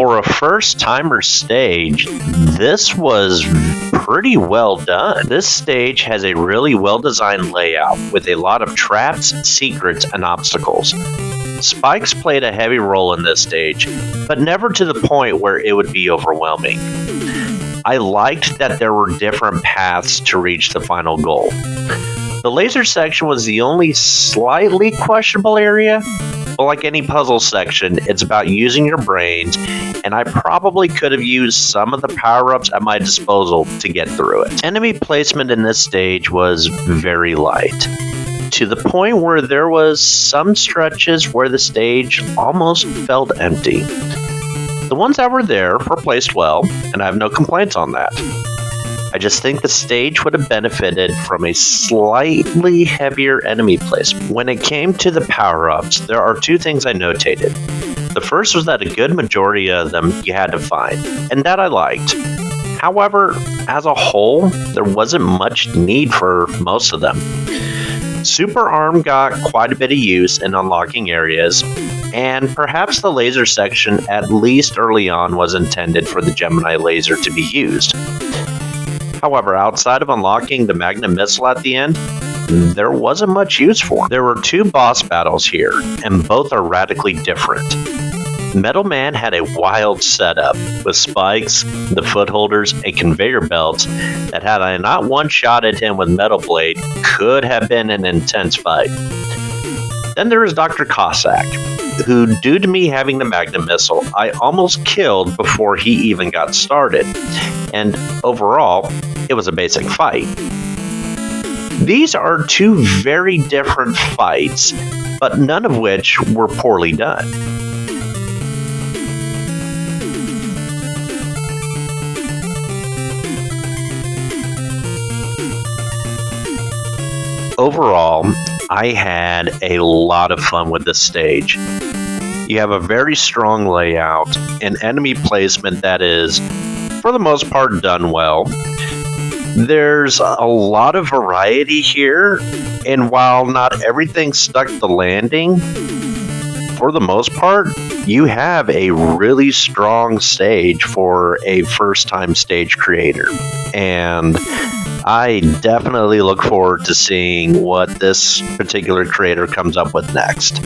For a first-timer stage, this was pretty well done. This stage has a really well-designed layout with a lot of traps, secrets, and obstacles. Spikes played a heavy role in this stage, but never to the point where it would be overwhelming. I liked that there were different paths to reach the final goal. The laser section was the only slightly questionable area, but like any puzzle section, it's about using your brains, and I probably could have used some of the power-ups at my disposal to get through it. Enemy placement in this stage was very light, to the point where there was some stretches where the stage almost felt empty. The ones that were there were placed well, and I have no complaints on that. I just think the stage would have benefited from a slightly heavier enemy placement. When it came to the power-ups, there are two things I notated. The first was that a good majority of them you had to find, and that I liked. However, as a whole, there wasn't much need for most of them. Super Arm got quite a bit of use in unlocking areas, and perhaps the laser section, at least early on, was intended for the Gemini laser to be used. However, outside of unlocking the Magnet Missile at the end, there wasn't much use for. There were two boss battles here, and both are radically different. Metal Man had a wild setup, with spikes, the footholders, and conveyor belts that, had I not one-shotted him with Metal Blade, could have been an intense fight. Then there is Dr. Cossack, who, due to me having the Magnet Missile, I almost killed before he even got started, and overall, it was a basic fight. These are two very different fights, but none of which were poorly done. Overall, I had a lot of fun with this stage. You have a very strong layout, and enemy placement that is, for the most part, done well. There's a lot of variety here, and while not everything stuck the landing, for the most part, you have a really strong stage for a first-time stage creator. And I definitely look forward to seeing what this particular creator comes up with next.